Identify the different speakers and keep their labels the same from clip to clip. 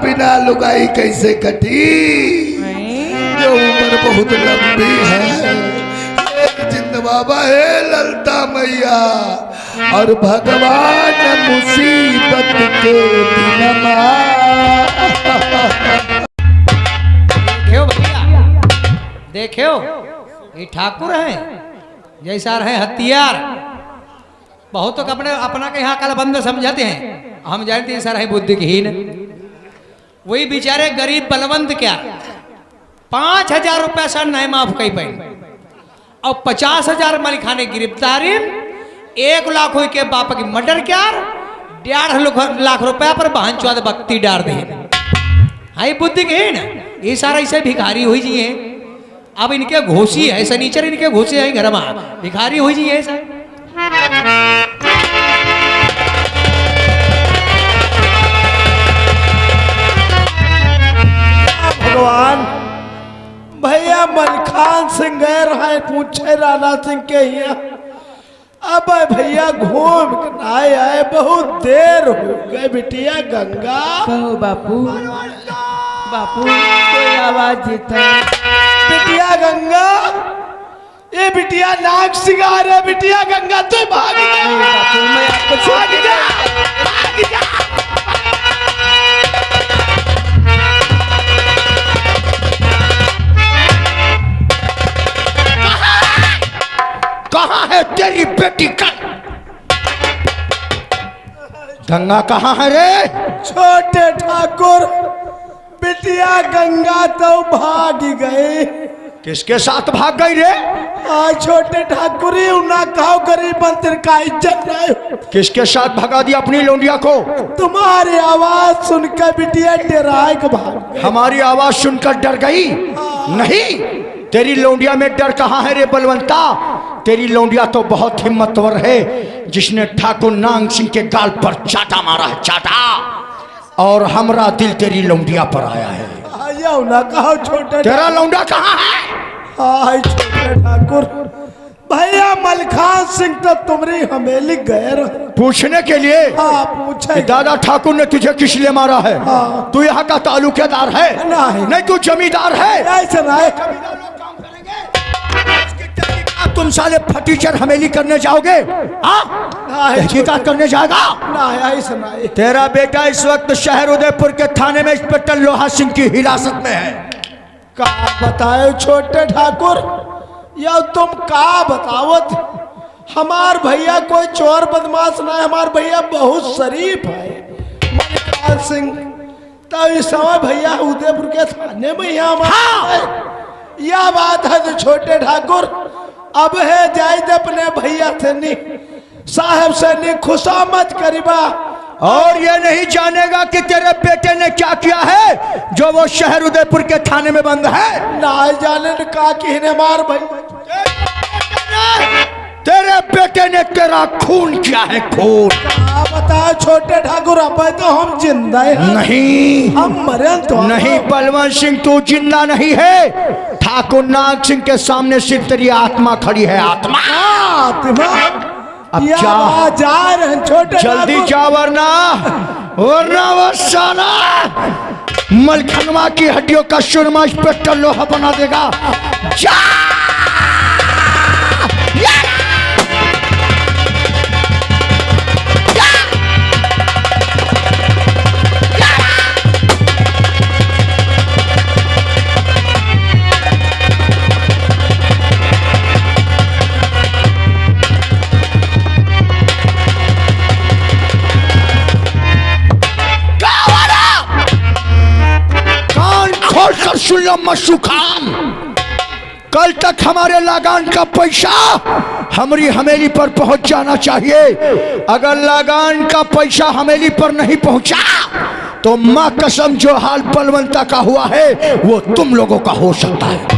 Speaker 1: बिना लुगाई कैसे कटी, जो उम्र बहुत लंबी है। जिंद बाबा है ललता मैया और भगवान मुसीबत के दिन
Speaker 2: देखो भैया, देखो ये ठाकुर है जैसा रहे हथियार। बहुत तो अपने अपना के यहाँ कलबंद समझते हैं, हम जानते हैं सर है बुद्धिहीन। वही बेचारे गरीब बलवंत क्या 5,000 रुपया सर नहीं माफ कई पाए और 50,000 मलिकाने गिरफ्तारी, 1 लाख हुई के बाप की मर्डर क्या 1.5 लाख रुपया पर बहन चौथ बख्ती डार दे। हाई बुद्धिहीन ये सारा ऐसे भिखारी हुई जी है। अब इनके घोसी है सनीचर, इनके घोसे है घर में भिखारी हुई जी है सर।
Speaker 3: भगवान भैया मलखान सिंह गए रहे पूछे राणा सिंह के यहाँ। अब भैया घूम आए आए बहुत देर हो गए। बिटिया गंगा
Speaker 4: कहो बापू, बापू कोई आवाज देता।
Speaker 3: बिटिया गंगा, ये बिटिया नाक सिंगार है। बिटिया गंगा तू भाग जा
Speaker 4: बापू, मैं आपको
Speaker 3: भाग जा भाग जा।
Speaker 1: कहाँ है तेरी बेटी का? गंगा कहाँ है रे?
Speaker 3: छोटे ठाकुर बिटिया गंगा तो भाग गए।
Speaker 1: किसके साथ भाग गई रे?
Speaker 3: छोटे ठाकुर ही ना कहो गरीब मंदिर का इज्जत नहीं।
Speaker 1: किसके साथ भगा दिया अपनी लौंडिया को?
Speaker 3: तुम्हारी आवाज सुनकर बिटिया डराए के भाग।
Speaker 1: हमारी आवाज सुनकर डर गई? नहीं, तेरी लौंडिया में डर कहाँ है रे बलवंता? तेरी लौंडिया तो बहुत हिम्मतवर है, जिसने ठाकुर नांग सिंह के गाल पर चाटा मारा है, चाटा। और हमरा दिल तेरी लौंडिया पर आया है।
Speaker 3: ना कहो छोटे,
Speaker 1: तेरा लौंडा कहाँ है?
Speaker 3: हाय छोटे ठाकुर भैया मलखान सिंह तो तुम्हारी हमेली गए रहे
Speaker 1: पूछने के लिए।
Speaker 3: पूछे
Speaker 1: दादा ठाकुर ने तुझे किस लिए मारा है? तू यहाँ का तालुकेदार है? नहीं, तू जमींदार है।
Speaker 3: ऐसा नहीं,
Speaker 1: तुम साले फटीचर हमेली करने जाओगे? तहकीकात करने जाएगा?
Speaker 3: नहीं।
Speaker 1: तेरा बेटा इस वक्त शहर उदयपुर के थाने में इंस्पेक्टर लोहा सिंह की हिरासत में है।
Speaker 3: का बताए छोटे ठाकुर, या तुम का बतावत? हमार भैया कोई चोर बदमाश नहीं, हमार भैया बहुत शरीफ है मलखान सिंह। तो इस समय भैया उदयपुर के थाने में यहाँ यह बात है। तो छोटे ठाकुर अब है जाए अपने भैया से नी साहब से नी खुशामद करीबा,
Speaker 1: और ये नहीं जानेगा कि तेरे बेटे ने क्या किया है जो वो शहर उदयपुर के थाने में बंद है।
Speaker 3: ना जाने का कि मार भाई
Speaker 1: तेरे बेटे ने तेरा खून किया है, खून।
Speaker 3: बता छोटे ठाकुर, अब तो हम जिंदा हैं।
Speaker 1: नहीं,
Speaker 3: हम मरे तो
Speaker 1: नहीं बलवंत सिंह, तू जिंदा नहीं है। ठाकुर नाग सिंह के सामने सिर्फ तेरी आत्मा खड़ी है, आत्मा। अब
Speaker 3: जा रहे हैं छोटे,
Speaker 1: जल्दी जा वरना वो साला मलखनवा की हड्डियों का सुरमा इंस्पेक्टर लोहा बना देगा। जा सुन लो मशुखान, कल तक हमारे लगान का पैसा हमारी हवेली पर पहुंच जाना चाहिए। अगर लगान का पैसा हवेली पर नहीं पहुंचा तो मां कसम जो हाल बलवंता का हुआ है वो तुम लोगों का हो सकता है।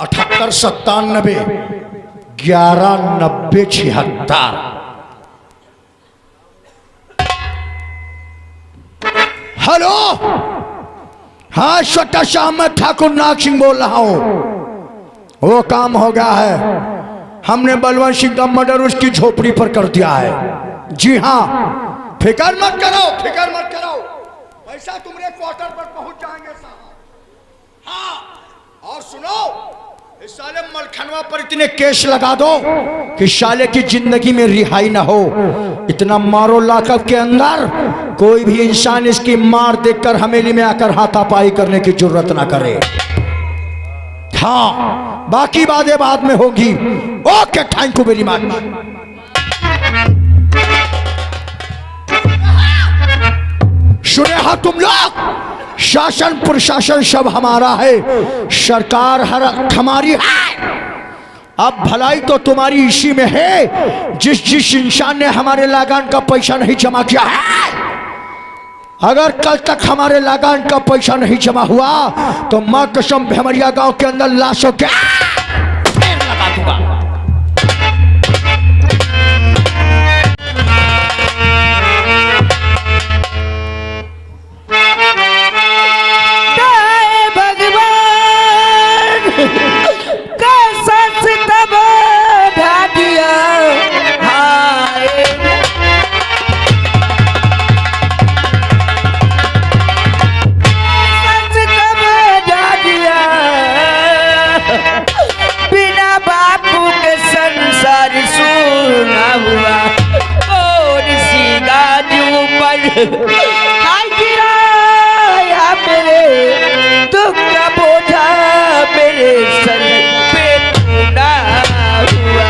Speaker 1: 78 97 11 90 76। हेलो। हाँ छोटा शाह, मैं ठाकुर नाग सिंह बोल रहा हूं। वो काम हो गया है, हमने बलवंत सिंह का मर्डर उसकी झोपड़ी पर कर दिया है। जी हाँ, फिक्र मत करो, फिक्र मत करो, पैसा तुम्हारे क्वार्टर पर पहुंच जाएंगे साहब। हाँ, और सुनो, इस साले मलखनवा पर इतने केस लगा दो कि साले की जिंदगी में रिहाई ना हो। इतना मारो लाकअप के अंदर कोई भी इंसान इसकी मार देखकर हवेली में आकर हाथापाई करने की जरूरत ना करे। हाँ, बाकी बातें बाद में होगी। Okay, thank you very much. सुने हाँ तुम लोग, शासन प्रशासन सब हमारा है, सरकार हर हमारी है। अब भलाई तो तुम्हारी इसी में है, जिस इंसान ने हमारे लगान का पैसा नहीं जमा किया है। अगर कल तक हमारे लगान का पैसा नहीं जमा हुआ तो मां कसम भेमरिया गांव के अंदर लाशों के ढेर लगा दूंगा।
Speaker 4: हाय गिराया मेरे दुख का बोझा मेरे सर पे टूटा हुआ।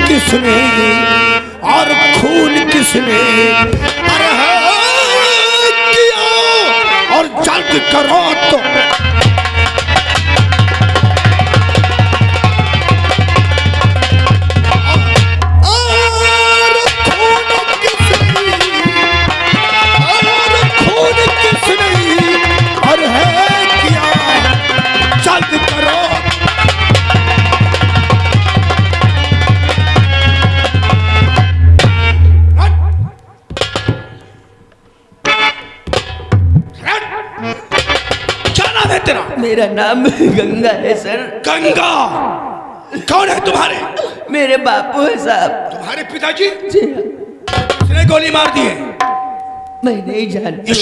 Speaker 3: किसने और खून किसने अरे किया और जल्द करो तो
Speaker 4: मेरा नाम गंगा है सर।
Speaker 3: गंगा? कौन है तुम्हारे?
Speaker 4: मेरे बापू है साहब।
Speaker 3: तुम्हारे पिताजी?
Speaker 4: जी
Speaker 3: किसने गोली मार दी है?
Speaker 4: मैं नहीं जानती।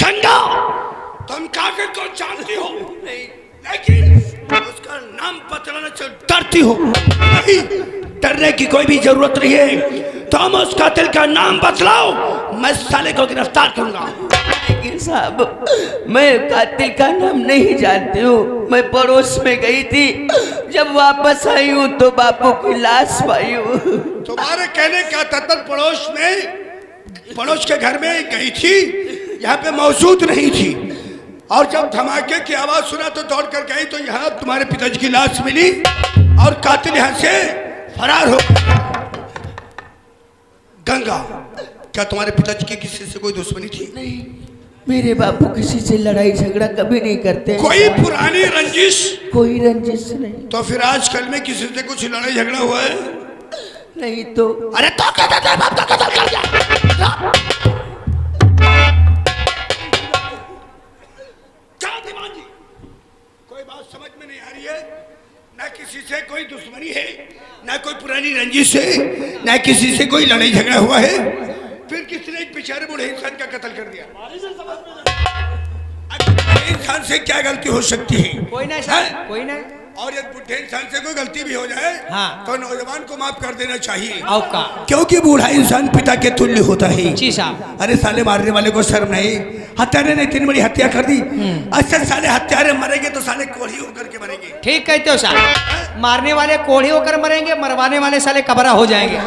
Speaker 3: गंगा, तुम कागज को जानती हो नहीं, लेकिन उसका नाम बतलाना डरती हो। नहीं, डरने की कोई भी जरूरत नहीं है। तुम उस कातिल का नाम बतलाओ, मैं साले को गिरफ्तार करूंगा।
Speaker 4: लेकिन साहब, मैं कातिल का नाम नहीं जानती हूँ। मैं पड़ोस में गई थी, जब वापस आई हूँ तो बापू की लाश पाई हूँ।
Speaker 3: तुम्हारे कहने का तत्पर पड़ोस के घर में गई थी, यहाँ पे मौजूद नहीं थी, और जब धमाके की आवाज सुना तो दौड़ कर गई तो यहाँ तुम्हारे पिताजी की लाश मिली और कातिल यहाँ से फरार हो। गंगा, क्या तुम्हारे पिताजी की किसी से कोई दुश्मनी थी?
Speaker 4: नहीं, मेरे बापू किसी से लड़ाई झगड़ा कभी नहीं करते।
Speaker 3: कोई पुरानी रंजिश?
Speaker 4: कोई रंजिश नहीं।
Speaker 3: तो फिर आजकल में किसी से कुछ लड़ाई झगड़ा हुआ है?
Speaker 4: नहीं तो।
Speaker 3: अरे तो क्या तेरे बाप का कत्ल कर दिया? क्या दीवान जी, कोई बात समझ में नहीं आ रही है? ना किसी से कोई दुश्मनी है, ना कोई पुरानी रंजिश है, ना किसी से कोई लड़ाई झगड़ा हुआ है, फिर किसने एक बेचारे बूढ़े इंसान का कत्ल कर दिया? इंसान से क्या गलती हो सकती है?
Speaker 2: कोई नहीं सर, कोई नहीं।
Speaker 3: और यदि बुढ़े इंसान से कोई गलती भी हो जाए
Speaker 2: हाँ,
Speaker 3: तो नौजवान को माफ कर देना चाहिए।
Speaker 2: औका,
Speaker 3: क्योंकि बूढ़ा इंसान पिता के तुल्य होता है।
Speaker 2: जी साहब।
Speaker 3: अरे साले, मारने वाले को शर्म नहीं? हत्यारे ने इतनी बड़ी हत्या कर दी। अच्छा, साले हत्यारे मरेंगे तो साले कोढ़ी होकर के मरेंगे।
Speaker 2: ठीक कहते हो साहब, मारने वाले कोढ़ी होकर मरेंगे, मरवाने वाले साले कबरा हो जाएंगे।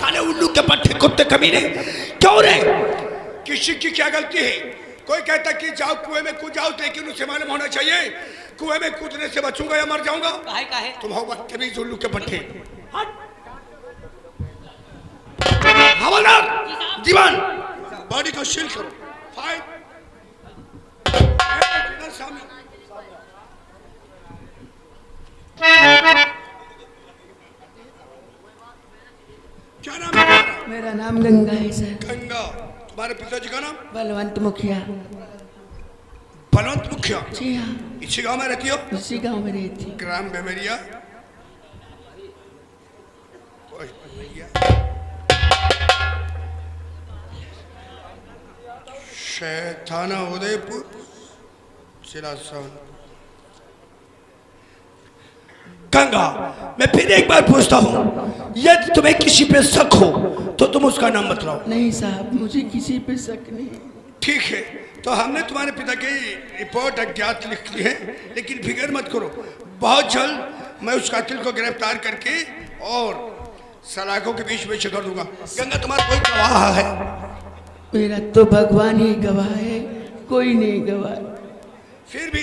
Speaker 3: साले उल्लू के पट्टे कुत्ते कमीने, क्यों रे? किसी की क्या गलती है?
Speaker 1: कोई कहता कि जाओ कुएं में कूद जाओ, लेकिन उसे मालूम होना चाहिए कुएं में कूदने से बचूंगा या मर जाऊंगा।
Speaker 2: काहे
Speaker 1: तुम हो बदतमीज उल्लू के पट्टे। हवलदार दीवान बॉडी को शील करो। फाइट सामने। क्या नाम है तुम्हारा?
Speaker 4: मेरा नाम गंगा है सर।
Speaker 1: गंगा। तुम्हारे पिताजी का नाम?
Speaker 4: बलवंत मुखिया।
Speaker 1: बलवंत मुखिया।
Speaker 4: जी हाँ,
Speaker 1: इसी गांव में रहती हो?
Speaker 4: उसी गांव में रहती।
Speaker 1: ग्राम बेमेरिया। थाना उदयपुर, जिला सोन। गंगा, मैं फिर एक बार पूछता हूँ, यदि तुम्हें किसी पे शक हो तो तुम उसका नाम बताओ।
Speaker 4: नहीं साहब, मुझे किसी पे शक नहीं।
Speaker 1: ठीक है, तो हमने तुम्हारे पिता की रिपोर्ट अज्ञात लिख ली है, लेकिन फिक्र मत करो, बहुत जल्द मैं उस कातिल को गिरफ्तार करके और सलाखों के बीच में कर दूंगा। गंगा, तुम्हारा कोई गवाह है?
Speaker 4: मेरा तो भगवान ही गवाह है, कोई नहीं गवाह।
Speaker 1: फिर भी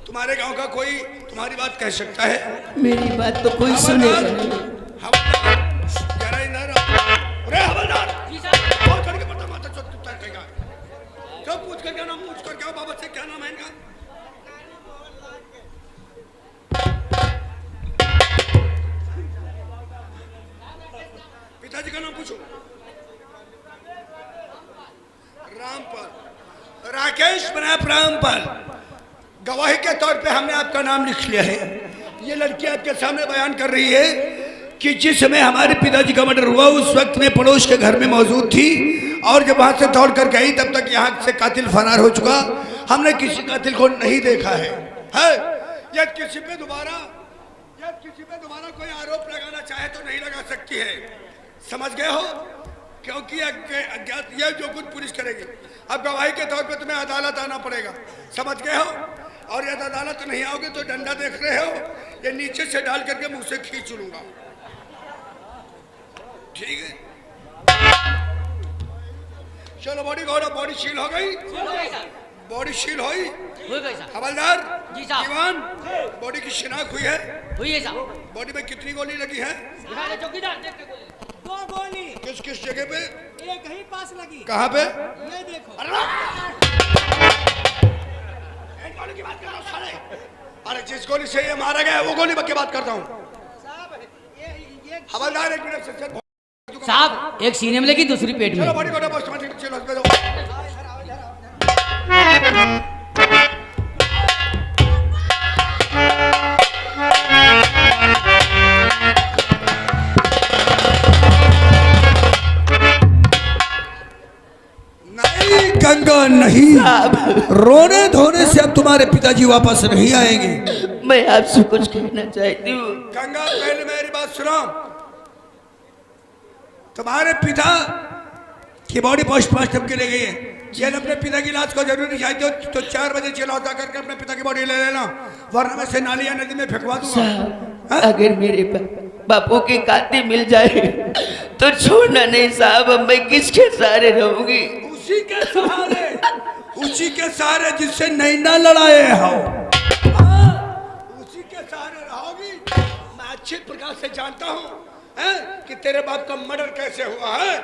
Speaker 1: तुम्हारे गांव का कोई तुम्हारी बात कह सकता है?
Speaker 4: मेरी बात तो कोई सुनेगा नहीं।
Speaker 1: हवलदार, बहुत करके पता माता चुप कहेगा। सब पूछ कर क्या नाम पूछ कर क्या बाबा से क्या नाम है इनका? पिताजी का नाम पूछो। रामपाल, राकेश बनाया रामपाल। गवाही के तौर पे हमने आपका नाम लिख लिया है। ये लड़की आपके सामने बयान कर रही है कि जिस समय हमारे पिताजी का मर्डर हुआ उस वक्त में पड़ोस के घर में मौजूद थी, और जब वहां से दौड़ कर गई तब तक यहाँ से कातिल फरार हो चुका। हमने किसी कातिल को नहीं देखा है। यदि किसी पे दोबारा कोई आरोप लगाना चाहे तो नहीं लगा सकती है, समझ गए हो? क्योंकि अज्ञात यह जो कुछ पुलिस करेगी। अब गवाही के तौर पे तुम्हें अदालत आना पड़ेगा, समझ गए हो? और यदि अदालत नहीं आओगे तो डंडा देख रहे हो, ये नीचे से डाल करके मुंह से खींच लूंगा। ठीक है, चलो बॉडी घोड़ा, बॉडी शील हो गई, बॉडी शील हुई। हवलदार दीवान, बॉडी की शिनाख्त हुई है? बॉडी में कितनी गोली लगी है?
Speaker 5: 2 गोली।
Speaker 1: किस किस जगह पे?
Speaker 5: एक ही पास लगी।
Speaker 1: कहाँ पे?
Speaker 5: ये देखो।
Speaker 1: गोली की बात कर रहा हूँ साले। अरे जिस गोली से ये मारा गया वो गोली की बात करता हूँ। हवलदार एक मिनट से
Speaker 2: साहब, एक सीने में लगी, दूसरी पेट में।
Speaker 1: चलो बॉडी को बस चलो चलो। नहीं गंगा नहीं, रोने धोने से अब तुम्हारे पिताजी वापस नहीं आएंगे।
Speaker 4: मैं आपसे कुछ कहना चाहती हूँ।
Speaker 1: गंगा, पहले मेरी बात सुनो। तुम्हारे पिता की बॉडी पोस्टमार्टम के लिए गई है। यदि अपने पिता की लाश को जरूरी चाहिए तो 4 बजे चला उतार करके अपने पिता की बॉडी ले लेना, वरना मैं से नाली या नदी में फेंकवा दूंगा।
Speaker 4: अगर मेरे बापू की कातिल मिल जाए तो छोड़ना नहीं साहब। अब मैं किसके सहारे रहूंगी?
Speaker 1: उसी के सहारे जिससे नैना लड़ाए हो, उसी के सहारे रहोगी। मैं अच्छे प्रकार से जानता हूँ कि तेरे बाप का मर्डर कैसे हुआ है।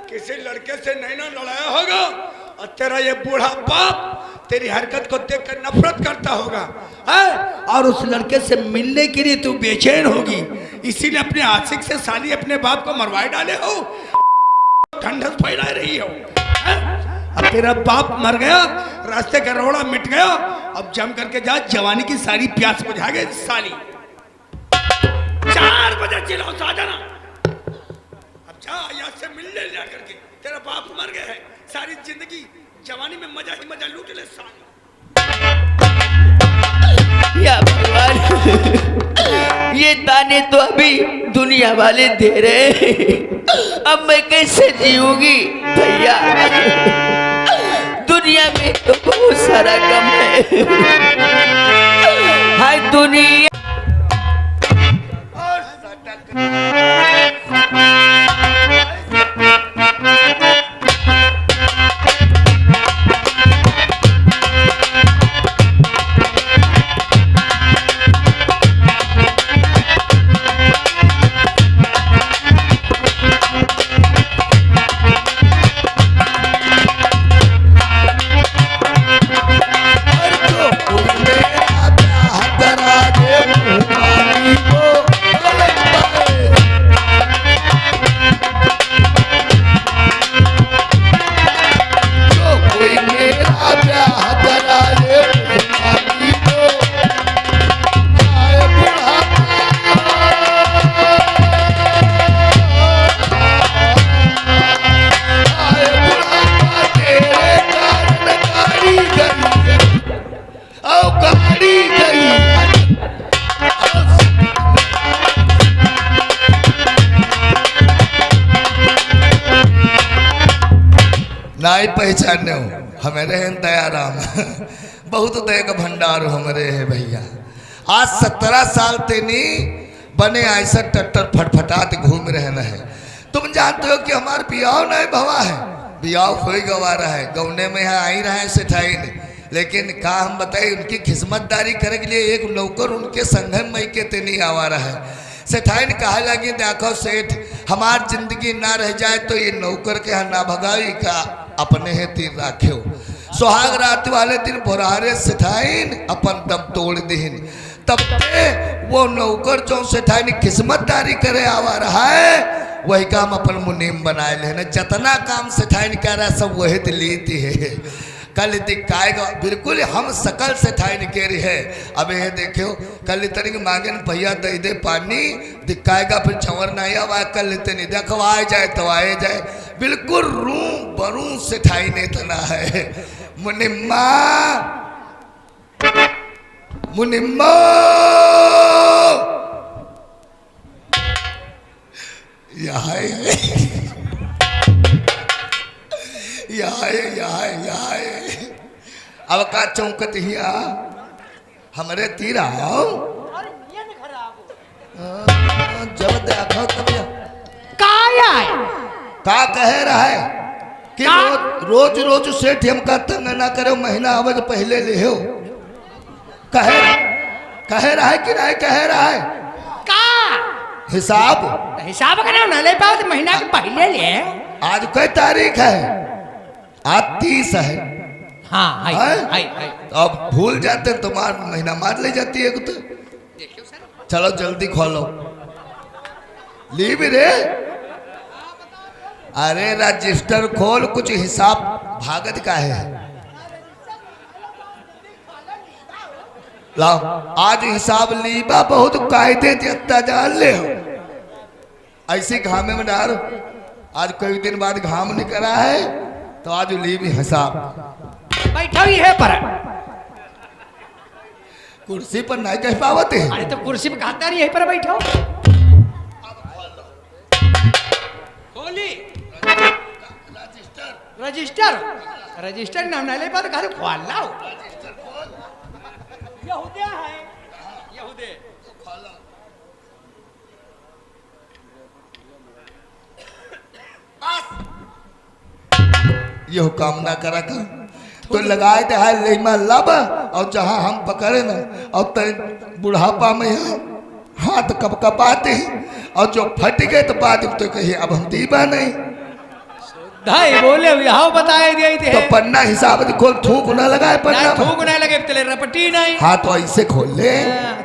Speaker 1: किसी लड़के से नैना लड़ाया होगा और तेरा ये बूढ़ा बाप तेरी हरकत को देखकर नफरत करता होगा, और उस लड़के से मिलने के लिए तू बेचैन होगी। इसीलिए अपने आशिक से साली अपने बाप को मरवाए डाले हो, ठंडक फैला रही हो। अब तेरा बाप मर गया, रास्ते का रोड़ा मिट गया, अब जम करके जा, जवानी की सारी प्यास बुझा गई साली। 4 बजे चिल्लाओ आ जाना। अब जा यहाँ से मिलने जा करके, तेरा बाप मर गया है, सारी जिंदगी जवानी में मजा ही मजा लूट ले साली।
Speaker 4: या भगवान, ये ताने तो अभी दुनिया वाले दे रहे हैं, अब मैं कैसे जीऊंगी भैया? दुनिया में तो बहुत सारा गम है। हाय दुनिया।
Speaker 6: पहचाने हो हमारे हैं दयाराम बहुत दया का भंडार हमारे है भैया। आज 17 साल तेनी बने ऐसा टट्टर फटफटाते घूम रहे है। तुम जानते हो कि हमारे बियाह नहीं भवा है, बियाह हो गवा रहा है, गौने में यहाँ आई रहा है सेठाई ने। लेकिन का हम बताए उनकी खिस्मतदारी करे के लिए एक नौकर उनके संघन मई के तेनी आवा रहा है। सेठाई ने कहा लगी देखो सेठ हमार जिंदगी ना रह जाए तो ये नौकर के यहाँ ना भगाई का अपने है तीर राख्यो। सुहाग रात वाले दिन भोरहारे सेठाइन अपन दम तोड़ दीन। तब ते वो नौकर जो सेठाई ने किस्मतदारी करे आवा रहा है वही काम अपन मुनीम बनाए लेना। जितना काम सेठाई ने कह रहा है सब वही दिलीती है। कल दिखाएगा बिल्कुल हम सकल सेठाई ने कह रही है। अब ये देखो कल तनिक मांगे भैया दे दे पानी दिखाएगा फिर छवर नहीं आवा कल लेते नहीं देखो आए जाए तो आए जाए बिल्कुल रू बरू सेठाई ने तना है। मुनिम्मा मुनिम्मा यहाँ अब का चौकत हिया हमारे तीरा जब देखो तब का कह रहा है कि रोज रोज सेठ हम का तंग ना करो महीना आवे पहले ले हो कह रहा है कि नहीं कह रहा है
Speaker 2: का
Speaker 6: हिसाब
Speaker 2: का नाम ना ले पाओ तो महीना के पहले ले।
Speaker 6: आज कोई तारीख है? आज 30 है।
Speaker 2: हाँ हाय
Speaker 6: अब भूल जाते हैं तुम्हार महीना मार ले जाती है तो चलो जल्दी खोलो लीव रे। अरे रजिस्टर खोल कुछ हिसाब भागत का है। लाओ आज हिसाब लीबा बहुत कायदे देता जान ले हो ऐसे घामे में डाल। आज कई दिन बाद घाम निकला है तो आज लीबी हिसाब
Speaker 2: बैठो ही है पर
Speaker 6: कुर्सी पर नहीं कह पावते।
Speaker 2: अरे तो कुर्सी पे कहता नहीं यहीं पर बैठो। खोली रजिस्टर नाम ना ले पाओ तो कहा खोल लाओ।
Speaker 5: यहूदिया है यहूदे
Speaker 6: यह कामना करा कर तो लगाए थे हाय लेमा लब और जहां हम पकड़े ना और तेरे बुढ़ापा में हाथ कप कपाते और जो फट गए तो बाद तो कहिए अब हम दीबा नहीं
Speaker 2: धाई बोले यहाँ बताए दिए थे
Speaker 6: तो पन्ना हिसाब से खोल थूक ना लगाए पन्ना
Speaker 2: थूक नहीं लगे तेरे रपटी नहीं।
Speaker 6: हाँ तो ऐसे खोल ले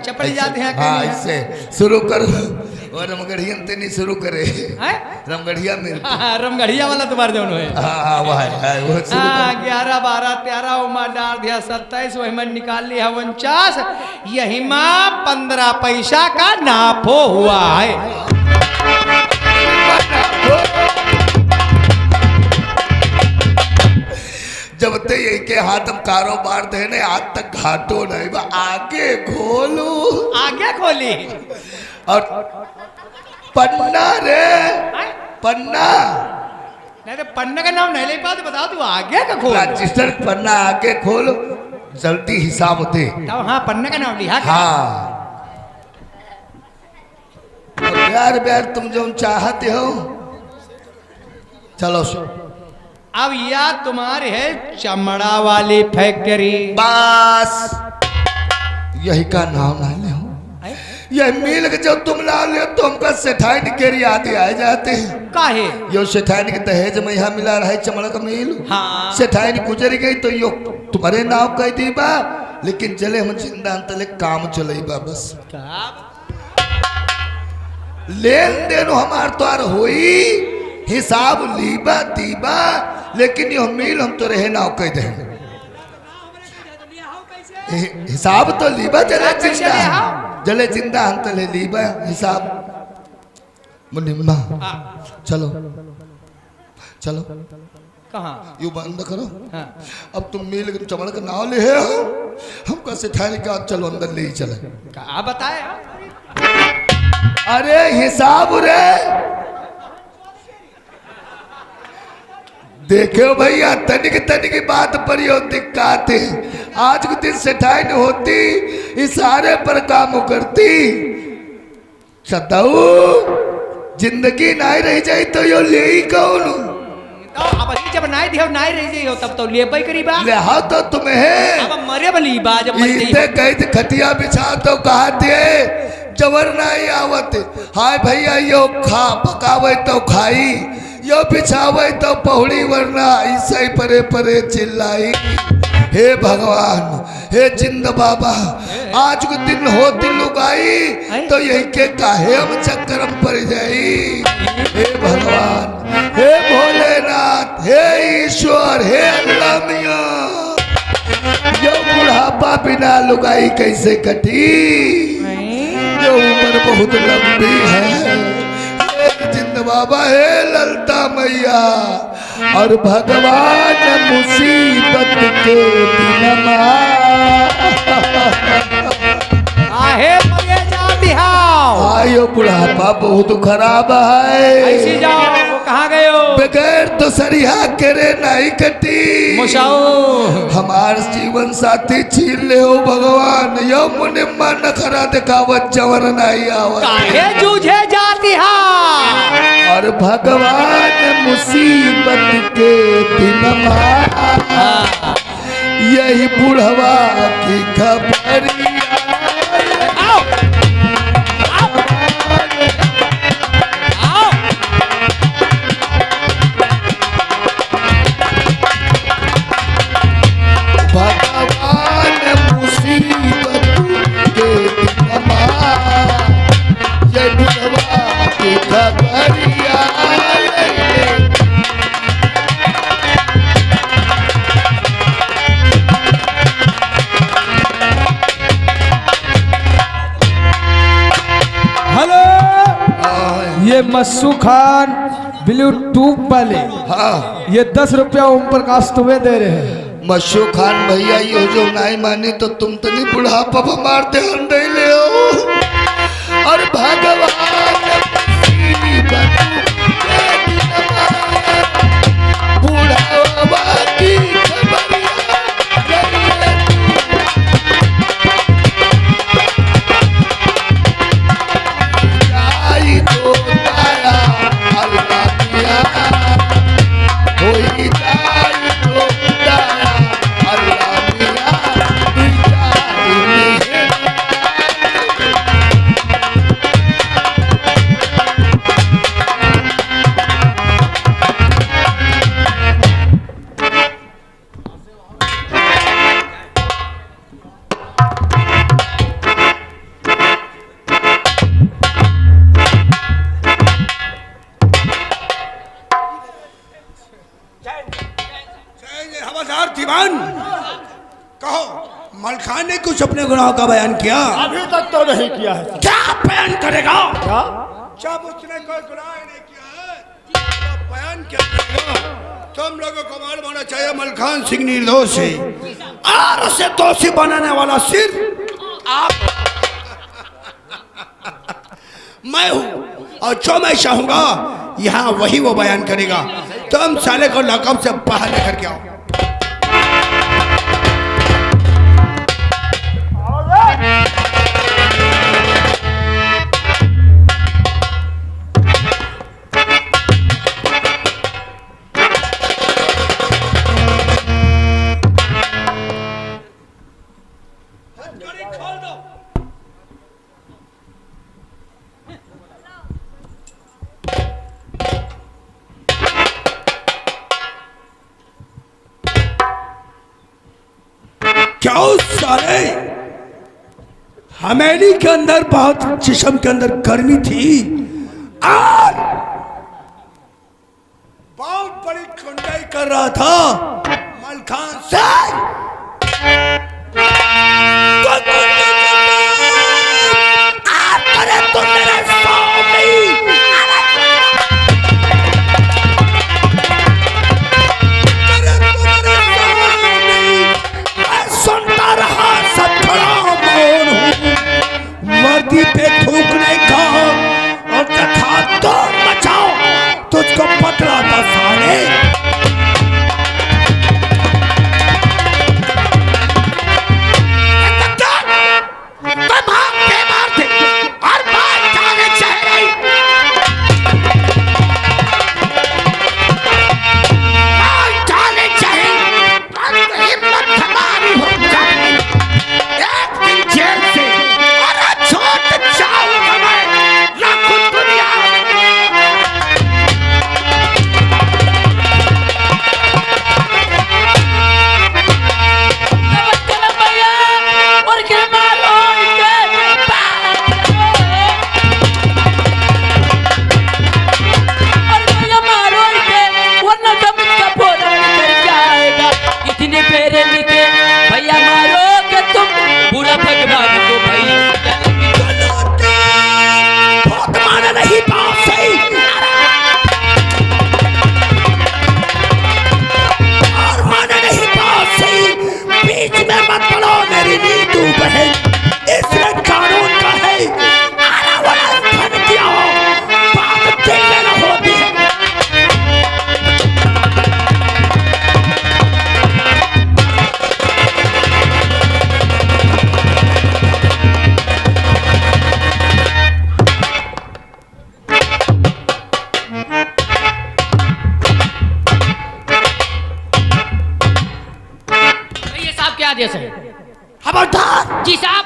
Speaker 2: चपड़ी जाते हैं।
Speaker 6: हाँ ऐसे शुरू कर और रमगढ़िया नहीं शुरू करे रमगढ़िया में
Speaker 2: रमगढ़िया वाला तुम्हारे जो है।
Speaker 6: हाँ वो है वो
Speaker 2: 11 12 13 उमा डाल दिया 27 वही में निकाल लिया 49 यही माँ 15 पैसा का नाफो हुआ है।
Speaker 6: जब ते यही के हाथ हम कारोबार देने आज तक घाटो नहीं बा आगे खोलू
Speaker 2: आगे खोली
Speaker 6: और पन्ना रे पन्ना
Speaker 2: नहीं तो पन्ना का नाम नहीं ले पाओ तो बता तू आगे का खोल।
Speaker 6: रजिस्टर पन्ना आगे खोल जल्दी हिसाब दे।
Speaker 2: तो हाँ पन्ना का नाम लिया।
Speaker 6: हाँ प्यार प्यार तुम जो चाहते हो चलो
Speaker 2: अब यह तुम्हारे है चमड़ा वाली फैक्ट्री।
Speaker 6: बस यही का नाम ना ले यह मिल के जब तुम ला ले तो हमका सेठाई के याद आ जाते हैं।
Speaker 2: काहे
Speaker 6: यो सेठाई के दहेज में यहाँ मिला रहा है चमड़ा का मिल।
Speaker 2: हाँ
Speaker 6: सेठाई गुजर गई तो यो तुम्हारे नाम कह दी बा लेकिन चले हम जिंदा अंतले काम चले बा बस लेन देन हमार तो हुई हिसाब लीबा दीबा लेकिन यो मिल हम तो रहे ना कह दे हिसाब तो लीबा जले जिंदा हम तो ले लीबा हिसाब। मुनिम्मा चलो चलो
Speaker 2: कहाँ
Speaker 6: यू बंद करो।
Speaker 2: हाँ।
Speaker 6: अब तुम मिल के चमड़ का नाव ले हो हमका सेठाई का चलो अंदर ले चले।
Speaker 2: कहा बताए
Speaker 6: अरे हिसाब रे देखो भैया तनिक तनिक बात पर यो दिक्कत है। आज के दिन सेठाई न होती इशारे पर काम करती। सताऊ जिंदगी नहीं रह जाए तो यो ले ही कौन
Speaker 2: तो अब अभी जब नाई दियो नाई रह जाइयो तब तो ले पाई करीबा
Speaker 6: ले हाँ तो तुम्हें
Speaker 2: अब मरे बली बा जब मर
Speaker 6: इते कही थी खटिया बिछा तो कहा थे जबर नहीं आवत। हाय भैया यो खा पकावे तो खाई यो बिछावे तो पहुड़ी वरना ऐसा ही परे परे चिल्लाई। हे भगवान हे जिंद बाबा आज के दिन होती लुगाई तो यही के काहे हम चक्कर में पड़ जाई। हे भगवान हे भोलेनाथ हे ईश्वर हे अल्लाह मियां यो बुढ़ापा बिना लुगाई कैसे कटी। यो उम्र बहुत लंबी है। जिंद बाबा है ललता मैया और भगवान मुसीबत के दिन
Speaker 2: आहे मरे जाती हां
Speaker 6: आयो बुढ़ापा बहुत खराब है।
Speaker 2: ऐसी जाओ वो कहां गए हो
Speaker 6: बगैर तो सरिया करे नहीं कटी।
Speaker 2: मुसाओ
Speaker 6: हमार जीवन साथी छीन ले हो भगवान यो मुने मन खरा दिखावत जवर नहीं आवत
Speaker 2: काहे जूझे जाती हां
Speaker 6: और भगवान मुसीबत के दिन यही बुढ़वा की खबरिया भगवान मुसीबत के दिन यही बुढ़वा की खबरिया
Speaker 3: हेलो ये मस्सू खान ब्लूटूथ वाले
Speaker 6: हाँ
Speaker 3: ये 10 रुपया ओम प्रकाश तुम्हें दे रहे हैं।
Speaker 6: मशू खान भैया यो जो नहीं मानी तो तुम तो नहीं बुढ़ापा मारते हंडे ले हो और भगवान मुसीबत के दिन बुढ़ावा की खबरिया तो तारा अल्लाह मिया होई जाई तो तारा अल्लाह मिया
Speaker 1: हवलदार दीवान कहो मलखान ने कुछ अपने गुनाहों का बयान किया?
Speaker 3: अभी तक तो नहीं किया है।
Speaker 1: क्या बयान करेगा?
Speaker 3: क्या
Speaker 1: जब उसने कोई गुनाह नहीं किया है तो बयान क्या करेगा? तुम लोगों को मालूम होना चाहिए मलखान सिंह निर्दोष है और उसे दोषी बनाने वाला सिर्फ आप मैं हूँ और जो मैं चाहूंगा यहाँ वही वो बयान करेगा। तुम साले को लकब से बाहर लेकर के आओ। क्या उस साले हमेली के अंदर बहुत जिस्म के अंदर गर्मी थी और बहुत बड़ी खुंडाई कर रहा था मलखान से तो मेरे सामने सुनता रहा सब खड़ा मौन हूँ वर्दी पे थूकने का और कथा तो मचाओ तुझको पकड़ा था साले
Speaker 3: रहे, इसमें कानून का है। आना वाला धन दिया हो, बात दिल में न होती है।
Speaker 5: ये साहब क्या आदेश है?
Speaker 3: खबरदार,
Speaker 5: जी साहब।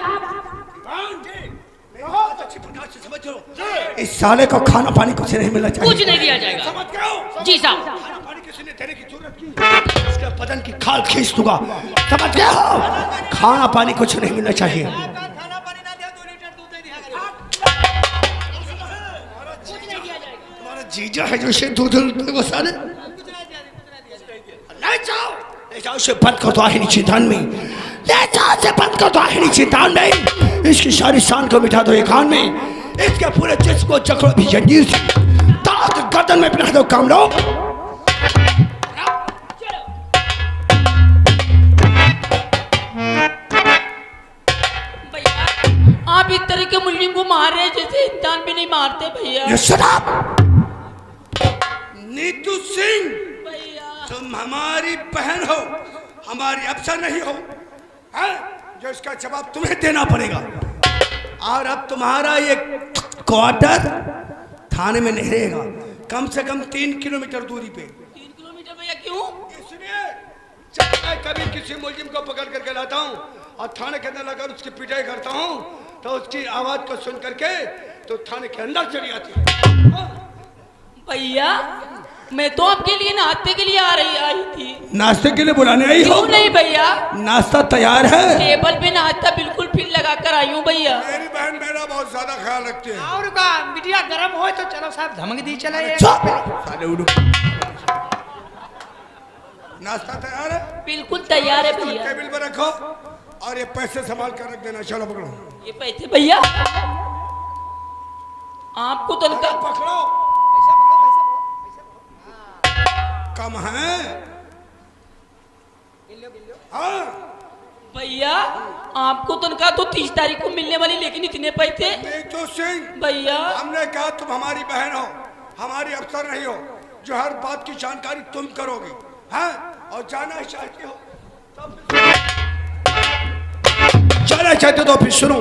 Speaker 3: इस साले को खाना पानी कुछ नहीं मिलना चाहिए।
Speaker 5: कुछ नहीं दिया जाएगा। जी साहब।
Speaker 3: खाना पानी किसी ने देने की जरूरत की, उसके बदन की खाल खींच दूंगा, समझ गए हो? खाना पानी कुछ नहीं मिलना चाहिए।
Speaker 5: खाना पानी ना दिया 2 लीटर दूध नहीं दिया कुछ नहीं दिया जाएगा।
Speaker 3: तुम्हारा जीजा है जो से दूध वो साले ले जाओ, ले जाओ से बंद कर दो आहिनी चिंतान में, ले जाओ से बंद कर दो आहिनी चिंतान में। इसकी सारी शान को मिटा दो एक कान में, इसके पूरे जिस्म को जकड़ो भी जंजीर से, ताकत गर्दन में पहना दो काम लो।
Speaker 5: भैया आप इस तरह के मुल्जिम को मार रहे हैं जैसे इंसान भी नहीं मारते भैया।
Speaker 3: ये शराब नीतू सिंह,
Speaker 5: भैया
Speaker 3: तुम हमारी बहन हो, हमारी अफसर नहीं हो, हैं? जो इसका जवाब तुम्हें देना पड़ेगा। और अब तुम्हारा ये क्वार्टर थाने में नहीं रहेगा, कम से कम 3 किलोमीटर दूरी पे।
Speaker 5: 3 किलोमीटर भैया क्यों?
Speaker 3: इसलिए जब मैं कभी किसी मुलजिम को पकड़ करके लाता हूँ और थाने के अंदर लाकर उसकी पिटाई करता हूँ तो उसकी आवाज को सुन करके तो थाने के अंदर चली आती है।
Speaker 5: भैया मैं तो आपके लिए नाश्ते के लिए आई थी।
Speaker 3: नाश्ते के लिए बुलाने आई हो?
Speaker 5: क्यों नहीं भैया,
Speaker 3: नाश्ता तैयार है।
Speaker 5: टेबल पे नाश्ता बिल्कुल फिर लगा कर आई हूँ भैया।
Speaker 3: मेरी बहन मेरा बहुत ज्यादा ख्याल रखती है।
Speaker 2: और का बिटिया गरम हो तो चलो साहब धमक दी चले।
Speaker 3: साले उड़ू। नाश्ता तैयार है?
Speaker 5: बिल्कुल तैयार है भैया।
Speaker 3: टेबल पर रखो और ये पैसे संभाल कर रख देना। चलो पकड़ो
Speaker 5: ये पैसे भैया, आपको तनख्वाह
Speaker 3: पकड़ो। कम है? हाँ
Speaker 5: भैया आपको तनख्वाह तो 30 तारीख को मिलने वाली, लेकिन इतने पैसे
Speaker 3: नीतू सिंह,
Speaker 5: भैया।
Speaker 3: हमने कहा तुम हमारी बहन हो, हमारी अफसर नहीं हो, जो हर बात की जानकारी तुम करोगी, हाँ? और जाना चाहती हो जाना चाहते तो फिर सुनो।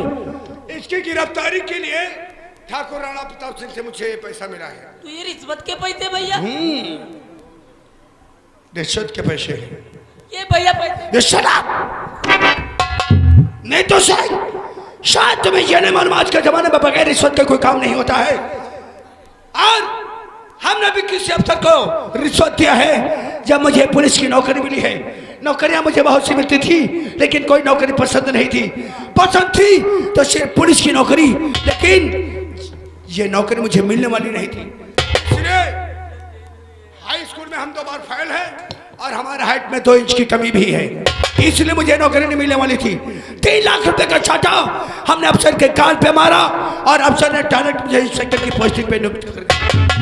Speaker 3: इसकी गिरफ्तारी के लिए ठाकुर राणा प्रताप सिंह से मुझे पैसा मिला है।
Speaker 5: तो ये रिश्वत के पैसे भैया?
Speaker 3: रिश्वत के पैसे
Speaker 5: ये भैया पैसे
Speaker 3: ये शराब नहीं तो शायद तुम्हें ये नहीं मालूम, आज के जमाने में बगैर रिश्वत का कोई काम नहीं होता है। और हमने भी किसी अफसर को रिश्वत दिया है। जब मुझे पुलिस की नौकरी मिली है, नौकरियां मुझे बहुत सी मिलती थी, लेकिन कोई नौकरी पसंद नहीं थी। पसंद थी तो सिर्फ पुलिस की नौकरी, लेकिन ये नौकरी मुझे मिलने वाली नहीं थी। इसलिए हाई स्कूल में हम 2 बार फेल हैं और हमारे हाइट में 2 इंच की कमी भी है, इसलिए मुझे नौकरी नहीं मिलने वाली थी। 3 लाख रुपए का चाटा हमने अफसर के कान पे मारा और अफसर ने डायरेक्ट मुझे इंस्पेक्टर की पोस्टिंग पे नियुक्त कर दिया।